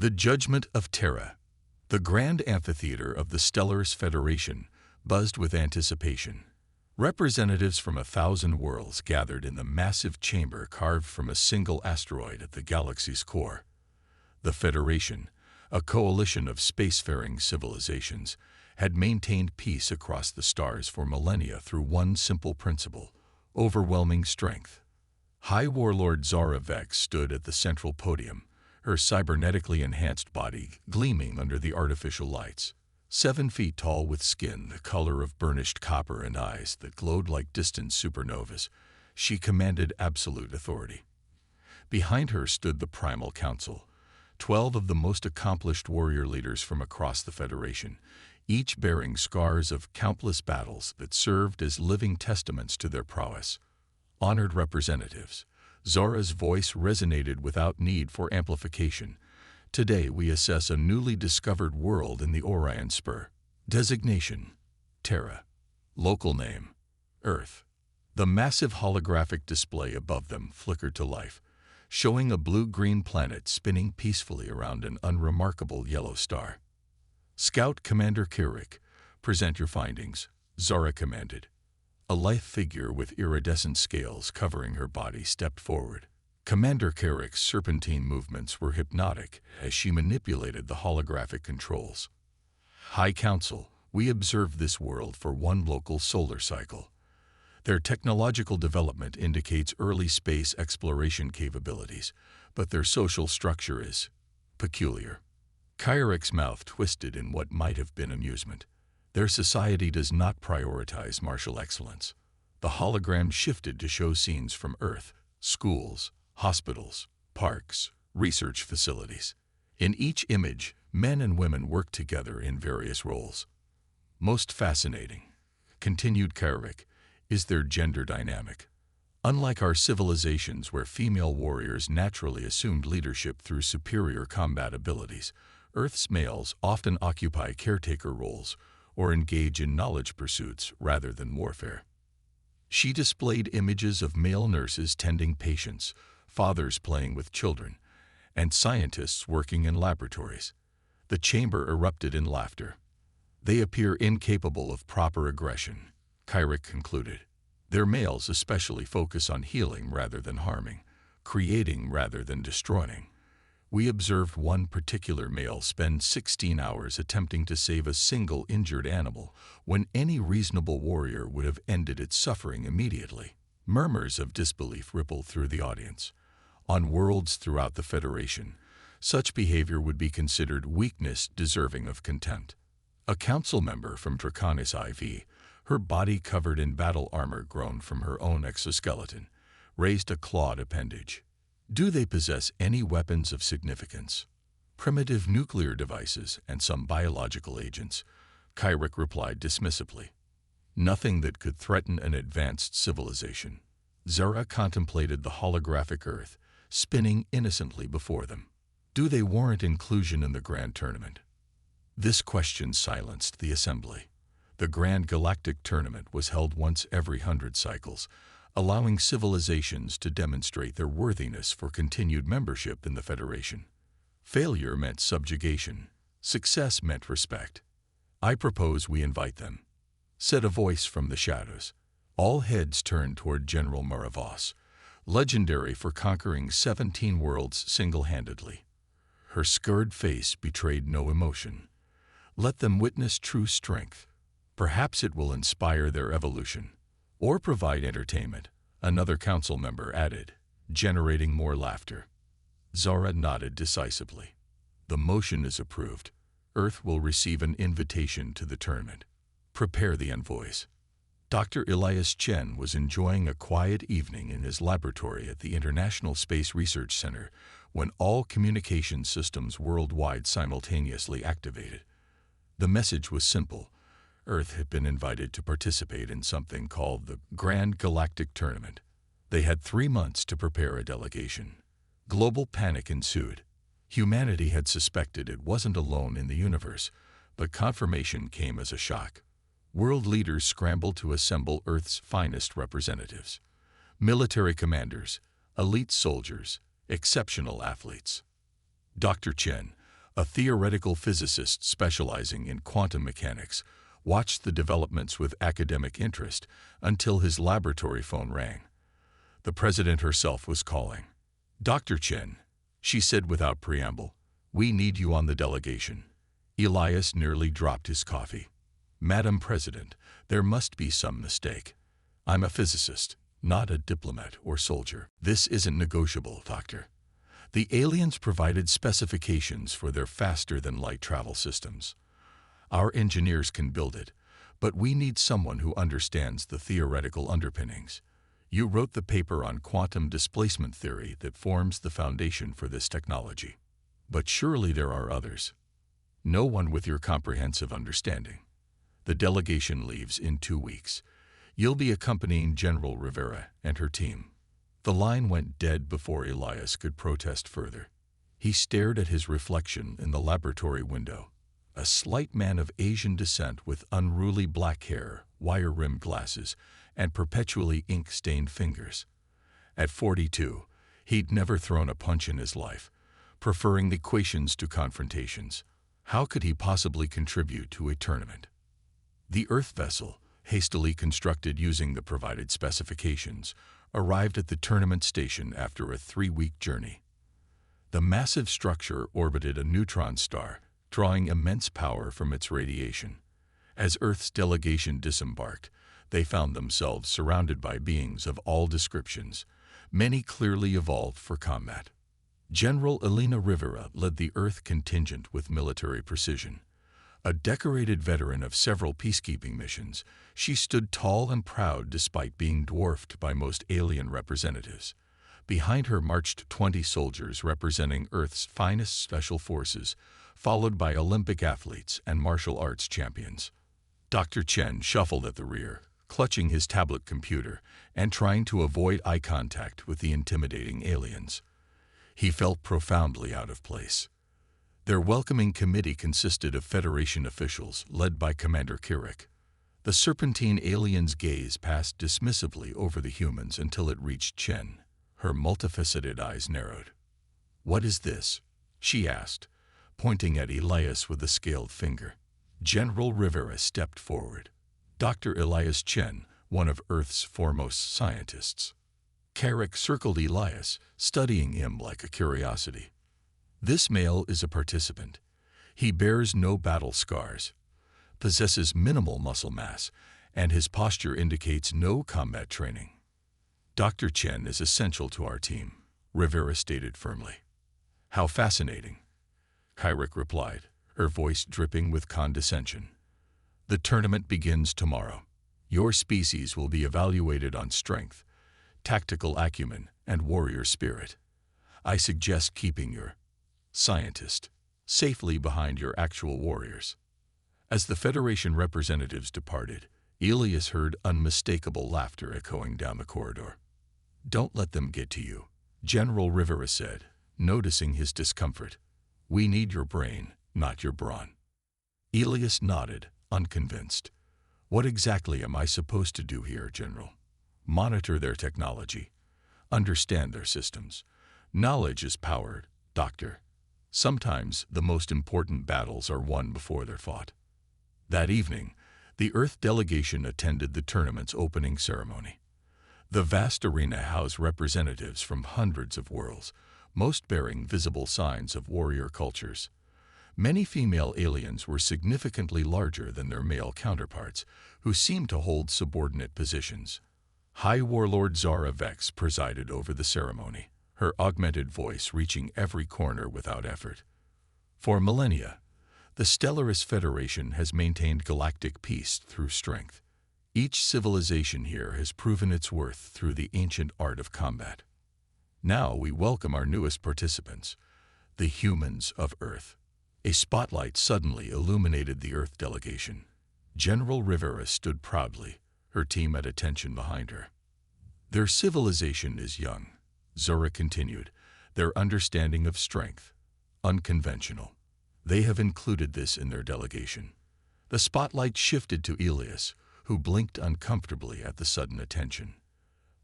The Judgment of Terra. The grand amphitheater of the Stellar's Federation buzzed with anticipation. Representatives from 1,000 worlds gathered in the massive chamber carved from a single asteroid at the galaxy's core. The Federation, a coalition of spacefaring civilizations, had maintained peace across the stars for millennia through one simple principle: overwhelming strength. High Warlord Zara Vex stood at the central podium, her cybernetically enhanced body gleaming under the artificial lights. 7 feet tall, with skin the color of burnished copper and eyes that glowed like distant supernovas, she commanded absolute authority. Behind her stood the Primal Council, 12 of the most accomplished warrior leaders from across the Federation, each bearing scars of countless battles that served as living testaments to their prowess. Honored representatives, Zara's voice resonated without need for amplification. Today we assess a newly discovered world in the Orion Spur. Designation: Terra. Local name: Earth. The massive holographic display above them flickered to life, showing a blue-green planet spinning peacefully around an unremarkable yellow star. Scout Commander Kirik, present your findings, Zara commanded. A lithe figure with iridescent scales covering her body stepped forward. Commander Kirik's serpentine movements were hypnotic as she manipulated the holographic controls. High Council, we observed this world for one local solar cycle. Their technological development indicates early space exploration capabilities, but their social structure is peculiar. Kirik's mouth twisted in what might have been amusement. Their society does not prioritize martial excellence. The hologram shifted to show scenes from Earth: schools, hospitals, parks, research facilities. In each image, men and women work together in various roles. Most fascinating, continued Kirik, is their gender dynamic. Unlike our civilizations where female warriors naturally assumed leadership through superior combat abilities, Earth's males often occupy caretaker roles or engage in knowledge pursuits rather than warfare. She displayed images of male nurses tending patients, fathers playing with children, and scientists working in laboratories. The chamber erupted in laughter. They appear incapable of proper aggression, Kirik concluded. Their males especially focus on healing rather than harming, creating rather than destroying. We observed one particular male spend 16 hours attempting to save a single injured animal when any reasonable warrior would have ended its suffering immediately. Murmurs of disbelief rippled through the audience. On worlds throughout the Federation, such behavior would be considered weakness deserving of contempt. A council member from Draconis IV, her body covered in battle armor grown from her own exoskeleton, raised a clawed appendage. Do they possess any weapons of significance? Primitive nuclear devices and some biological agents, Kirik replied dismissively. Nothing that could threaten an advanced civilization. Zara contemplated the holographic Earth, spinning innocently before them. Do they warrant inclusion in the Grand Tournament? This question silenced the assembly. The Grand Galactic Tournament was held once every 100 cycles, allowing civilizations to demonstrate their worthiness for continued membership in the Federation. Failure meant subjugation. Success meant respect. I propose we invite them, said a voice from the shadows. All heads turned toward General Maravos, legendary for conquering 17 worlds single-handedly. Her scarred face betrayed no emotion. Let them witness true strength. Perhaps it will inspire their evolution. Or provide entertainment, another council member added, generating more laughter. Zara nodded decisively. The motion is approved. Earth will receive an invitation to the tournament. Prepare the envoys. Dr. Elias Chen was enjoying a quiet evening in his laboratory at the International Space Research Center when all communication systems worldwide simultaneously activated. The message was simple. Earth had been invited to participate in something called the Grand Galactic Tournament. They had 3 months to prepare a delegation. Global panic ensued. Humanity had suspected it wasn't alone in the universe, but confirmation came as a shock. World leaders scrambled to assemble Earth's finest representatives. Military commanders, elite soldiers, exceptional athletes. Dr. Chen, a theoretical physicist specializing in quantum mechanics, watched the developments with academic interest until his laboratory phone rang. The president herself was calling. "Dr. Chen," she said without preamble, "we need you on the delegation." Elias nearly dropped his coffee. "Madam President, there must be some mistake. I'm a physicist, not a diplomat or soldier. This isn't negotiable, Doctor. The aliens provided specifications for their faster-than-light travel systems. Our engineers can build it, but we need someone who understands the theoretical underpinnings. You wrote the paper on quantum displacement theory that forms the foundation for this technology. But surely there are others. No one with your comprehensive understanding. The delegation leaves in 2 weeks. You'll be accompanying General Rivera and her team." The line went dead before Elias could protest further. He stared at his reflection in the laboratory window, a slight man of Asian descent with unruly black hair, wire-rimmed glasses, and perpetually ink-stained fingers. At 42, he'd never thrown a punch in his life, preferring equations to confrontations. How could he possibly contribute to a tournament? The Earth vessel, hastily constructed using the provided specifications, arrived at the tournament station after a 3-week journey. The massive structure orbited a neutron star, drawing immense power from its radiation. As Earth's delegation disembarked, they found themselves surrounded by beings of all descriptions, many clearly evolved for combat. General Elena Rivera led the Earth contingent with military precision. A decorated veteran of several peacekeeping missions, she stood tall and proud despite being dwarfed by most alien representatives. Behind her marched 20 soldiers representing Earth's finest special forces, followed by Olympic athletes and martial arts champions. Dr. Chen shuffled at the rear, clutching his tablet computer and trying to avoid eye contact with the intimidating aliens. He felt profoundly out of place. Their welcoming committee consisted of Federation officials led by Commander Kirik. The serpentine alien's gaze passed dismissively over the humans until it reached Chen. Her multifaceted eyes narrowed. "What is this?" she asked, pointing at Elias with a scaled finger. General Rivera stepped forward. Dr. Elias Chen, one of Earth's foremost scientists. Kirik circled Elias, studying him like a curiosity. "This male is a participant. He bears no battle scars, possesses minimal muscle mass, and his posture indicates no combat training. Dr. Chen is essential to our team," Rivera stated firmly. "How fascinating," Kirik replied, her voice dripping with condescension. "The tournament begins tomorrow. Your species will be evaluated on strength, tactical acumen, and warrior spirit. I suggest keeping your scientist safely behind your actual warriors." As the Federation representatives departed, Elias heard unmistakable laughter echoing down the corridor. "Don't let them get to you," General Rivera said, noticing his discomfort. "We need your brain, not your brawn." Elias nodded, unconvinced. "What exactly am I supposed to do here, General?" "Monitor their technology. Understand their systems. Knowledge is power, Doctor. Sometimes the most important battles are won before they're fought." That evening, the Earth delegation attended the tournament's opening ceremony. The vast arena housed representatives from hundreds of worlds, most bearing visible signs of warrior cultures. Many female aliens were significantly larger than their male counterparts, who seemed to hold subordinate positions. High Warlord Zara Vex presided over the ceremony, her augmented voice reaching every corner without effort. For millennia, the Stellaris Federation has maintained galactic peace through strength. Each civilization here has proven its worth through the ancient art of combat. Now we welcome our newest participants, the humans of Earth. A spotlight suddenly illuminated the Earth delegation. General Rivera stood proudly, her team at attention behind her. "Their civilization is young," Zora continued, "their understanding of strength, unconventional. They have included this in their delegation." The spotlight shifted to Elias, who blinked uncomfortably at the sudden attention.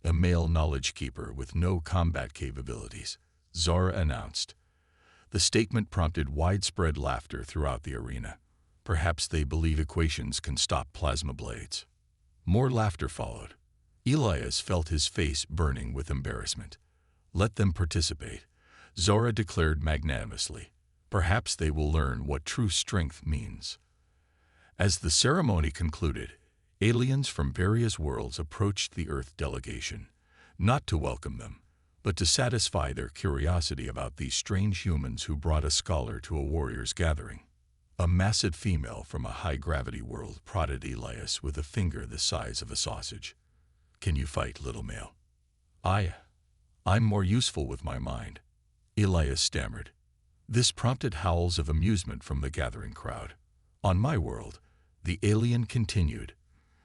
"A male knowledge keeper with no combat capabilities," Zara announced. The statement prompted widespread laughter throughout the arena. Perhaps they believe equations can stop plasma blades. More laughter followed. Elias felt his face burning with embarrassment. Let them participate, Zora declared magnanimously. Perhaps they will learn what true strength means. As the ceremony concluded, aliens from various worlds approached the Earth delegation, not to welcome them, but to satisfy their curiosity about these strange humans who brought a scholar to a warrior's gathering. A massive female from a high-gravity world prodded Elias with a finger the size of a sausage. "Can you fight, little male?" I'm more useful with my mind," Elias stammered. This prompted howls of amusement from the gathering crowd. "On my world," the alien continued,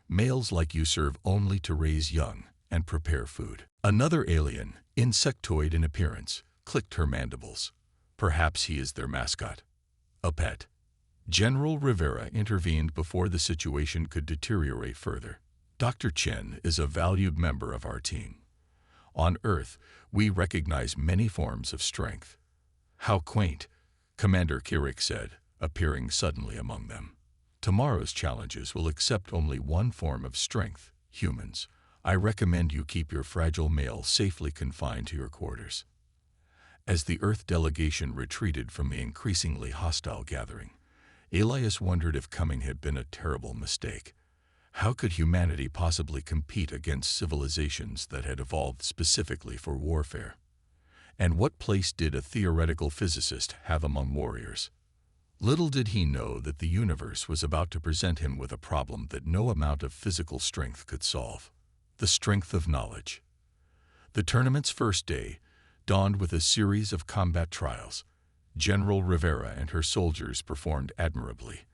"males like you serve only to raise young and prepare food." Another alien, insectoid in appearance, clicked her mandibles. Perhaps he is their mascot. A pet. General Rivera intervened before the situation could deteriorate further. "Dr. Chen is a valued member of our team. On Earth, we recognize many forms of strength." "How quaint," Commander Kirik said, appearing suddenly among them. "Tomorrow's challenges will accept only one form of strength, humans. I recommend you keep your fragile male safely confined to your quarters." As the Earth delegation retreated from the increasingly hostile gathering, Elias wondered if coming had been a terrible mistake. How could humanity possibly compete against civilizations that had evolved specifically for warfare? And what place did a theoretical physicist have among warriors? Little did he know that the universe was about to present him with a problem that no amount of physical strength could solve: the strength of knowledge. The tournament's first day dawned with a series of combat trials. General Rivera and her soldiers performed admirably,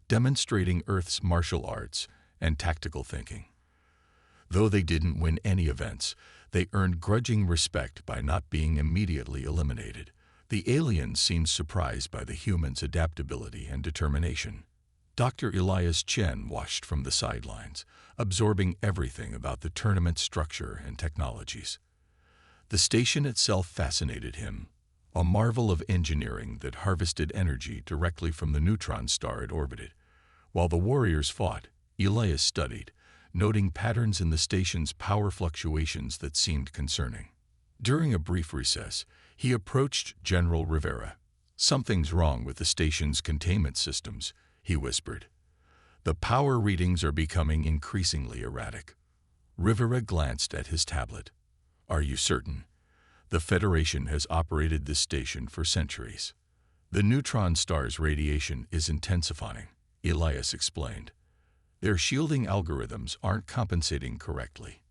demonstrating Earth's martial arts and tactical thinking. Though they didn't win any events, they earned grudging respect by not being immediately eliminated. The aliens seemed surprised by the humans' adaptability and determination. Dr. Elias Chen watched from the sidelines, absorbing everything about the tournament's structure and technologies. The station itself fascinated him, a marvel of engineering that harvested energy directly from the neutron star it orbited. While the warriors fought, Elias studied, noting patterns in the station's power fluctuations that seemed concerning. During a brief recess, he approached General Rivera. "Something's wrong with the station's containment systems," he whispered. "The power readings are becoming increasingly erratic." Rivera glanced at his tablet. "Are you certain? The Federation has operated this station for centuries." "The neutron star's radiation is intensifying," Elias explained. "Their shielding algorithms aren't compensating correctly.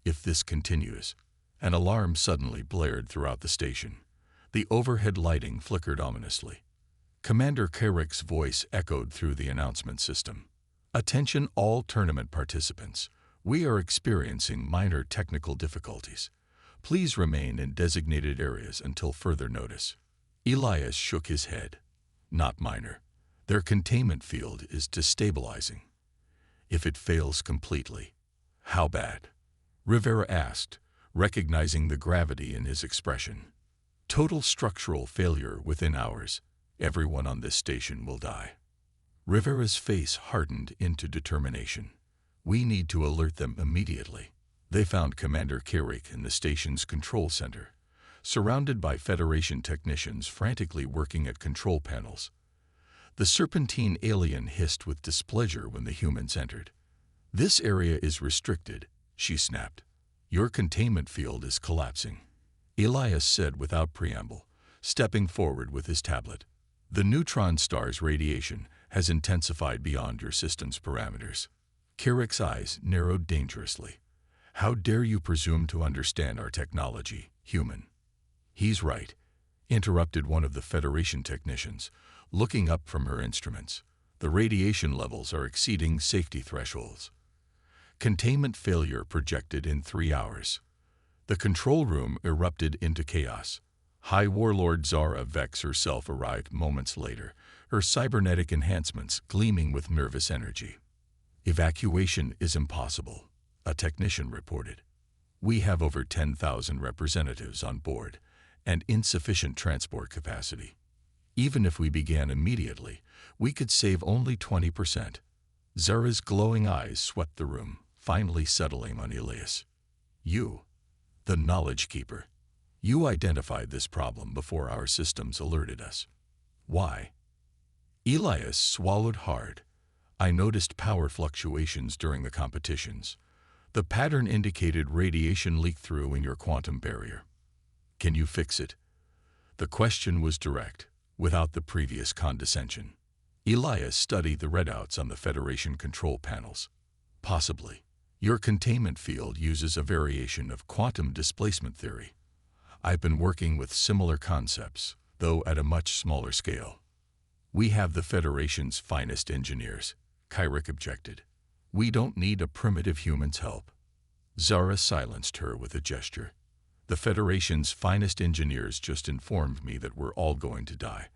If this continues..." An alarm suddenly blared throughout the station. The overhead lighting flickered ominously. Commander Kirik's voice echoed through the announcement system. "Attention all tournament participants. We are experiencing minor technical difficulties. Please remain in designated areas until further notice." Elias shook his head. "Not minor. Their containment field is destabilizing." "If it fails completely, how bad?" Rivera asked, recognizing the gravity in his expression. "Total structural failure within hours. Everyone on this station will die." Rivera's face hardened into determination. "We need to alert them immediately." They found Commander Kirik in the station's control center, surrounded by Federation technicians frantically working at control panels. The serpentine alien hissed with displeasure when the humans entered. "This area is restricted," she snapped. "Your containment field is collapsing," Elias said without preamble, stepping forward with his tablet. "The neutron star's radiation has intensified beyond your system's parameters." Kirik's eyes narrowed dangerously. "How dare you presume to understand our technology, human?" "He's right," interrupted one of the Federation technicians, looking up from her instruments. "The radiation levels are exceeding safety thresholds. Containment failure projected in 3 hours." The control room erupted into chaos. High Warlord Zara Vex herself arrived moments later, her cybernetic enhancements gleaming with nervous energy. "Evacuation is impossible," a technician reported. "We have over 10,000 representatives on board, and insufficient transport capacity. Even if we began immediately, we could save only 20%. Zara's glowing eyes swept the room, finally settling on Elias. You, the Knowledge Keeper. You identified this problem before our systems alerted us. Why? Elias swallowed hard. I noticed power fluctuations during the competitions. The pattern indicated radiation leak through in your quantum barrier. Can you fix it? The question was direct, without the previous condescension. Elias studied the readouts on the Federation control panels. Possibly. Your containment field uses a variation of quantum displacement theory. I've been working with similar concepts, though at a much smaller scale. We have the Federation's finest engineers, Kyrick objected. We don't need a primitive human's help. Zara silenced her with a gesture. The Federation's finest engineers just informed me that we're all going to die.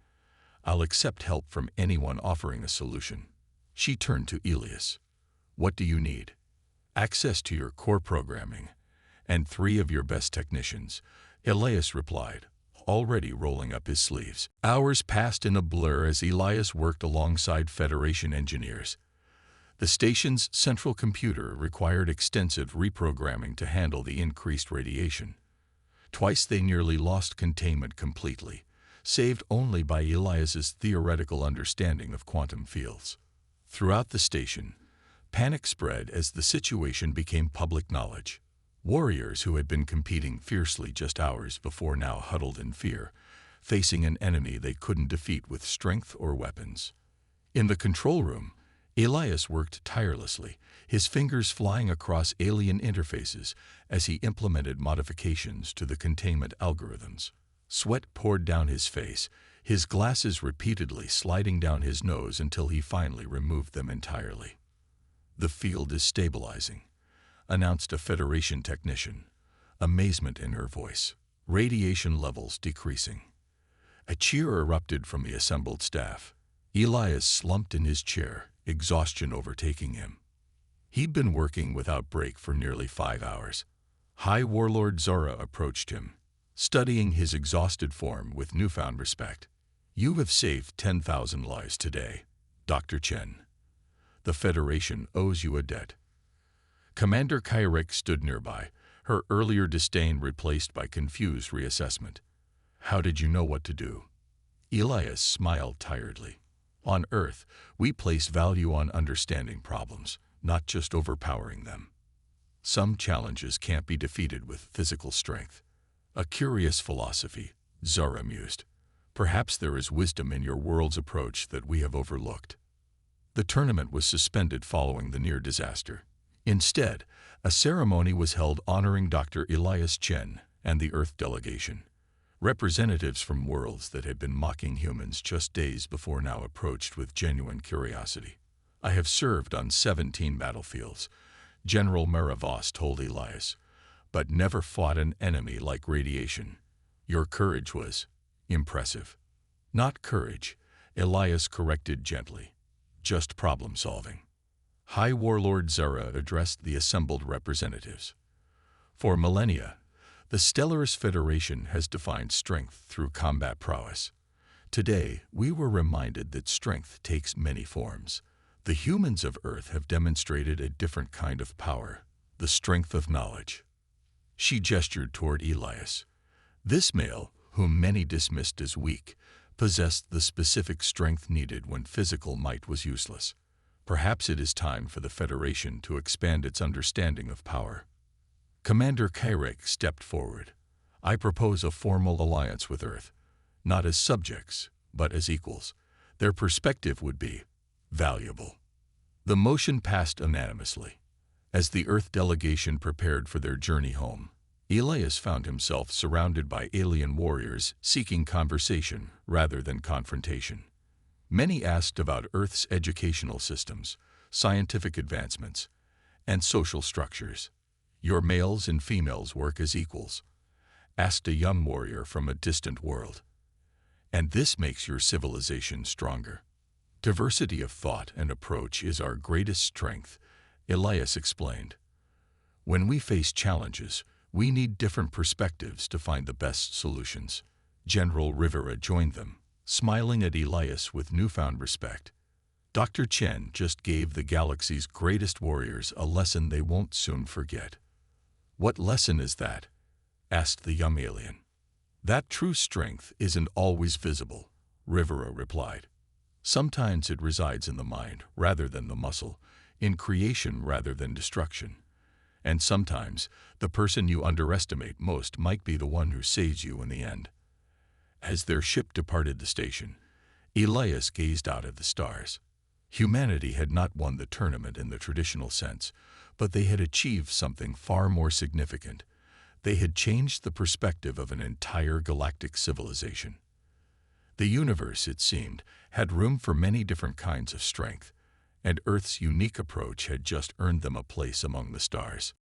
I'll accept help from anyone offering a solution. She turned to Elias. What do you need? Access to your core programming, and 3 of your best technicians, Elias replied, already rolling up his sleeves. Hours passed in a blur as Elias worked alongside Federation engineers. The station's central computer required extensive reprogramming to handle the increased radiation. Twice they nearly lost containment completely, saved only by Elias's theoretical understanding of quantum fields. Throughout the station, panic spread as the situation became public knowledge. Warriors who had been competing fiercely just hours before now huddled in fear, facing an enemy they couldn't defeat with strength or weapons. In the control room, Elias worked tirelessly, his fingers flying across alien interfaces as he implemented modifications to the containment algorithms. Sweat poured down his face, his glasses repeatedly sliding down his nose until he finally removed them entirely. The field is stabilizing, announced a Federation technician, amazement in her voice, radiation levels decreasing. A cheer erupted from the assembled staff. Elias slumped in his chair, exhaustion overtaking him. He'd been working without break for nearly 5 hours. High Warlord Zora approached him, studying his exhausted form with newfound respect. You have saved 10,000 lives today, Dr. Chen. The Federation owes you a debt. Commander Kyrick stood nearby, her earlier disdain replaced by confused reassessment. How did you know what to do? Elias smiled tiredly. On Earth, we place value on understanding problems, not just overpowering them. Some challenges can't be defeated with physical strength. A curious philosophy, Zara mused. Perhaps there is wisdom in your world's approach that we have overlooked. The tournament was suspended following the near disaster. Instead, a ceremony was held honoring Dr. Elias Chen and the Earth delegation. Representatives from worlds that had been mocking humans just days before now approached with genuine curiosity. I have served on 17 battlefields, General Maravos told Elias, but never fought an enemy like radiation. Your courage was impressive. Not courage, Elias corrected gently, just problem solving. High Warlord Zara addressed the assembled representatives. For millennia, the Stellarist Federation has defined strength through combat prowess. Today, we were reminded that strength takes many forms. The humans of Earth have demonstrated a different kind of power, the strength of knowledge. She gestured toward Elias. This male, whom many dismissed as weak, possessed the specific strength needed when physical might was useless. Perhaps it is time for the Federation to expand its understanding of power. Commander Kyrick stepped forward. I propose a formal alliance with Earth, not as subjects, but as equals. Their perspective would be valuable. The motion passed unanimously. As the Earth delegation prepared for their journey home, Elias found himself surrounded by alien warriors seeking conversation rather than confrontation. Many asked about Earth's educational systems, scientific advancements, and social structures. Your males and females work as equals, asked a young warrior from a distant world. And this makes your civilization stronger. Diversity of thought and approach is our greatest strength, Elias explained. When we face challenges, We need different perspectives to find the best solutions. General Rivera joined them, smiling at Elias with newfound respect. Dr. Chen just gave the galaxy's greatest warriors a lesson they won't soon forget. What lesson is that? Asked the young alien. That true strength isn't always visible, Rivera replied. Sometimes it resides in the mind rather than the muscle, in creation rather than destruction. And sometimes the person you underestimate most might be the one who saves you in the end. As their ship departed the station, Elias gazed out at the stars. Humanity had not won the tournament in the traditional sense, but they had achieved something far more significant. They had changed the perspective of an entire galactic civilization. The universe, it seemed, had room for many different kinds of strength, and Earth's unique approach had just earned them a place among the stars.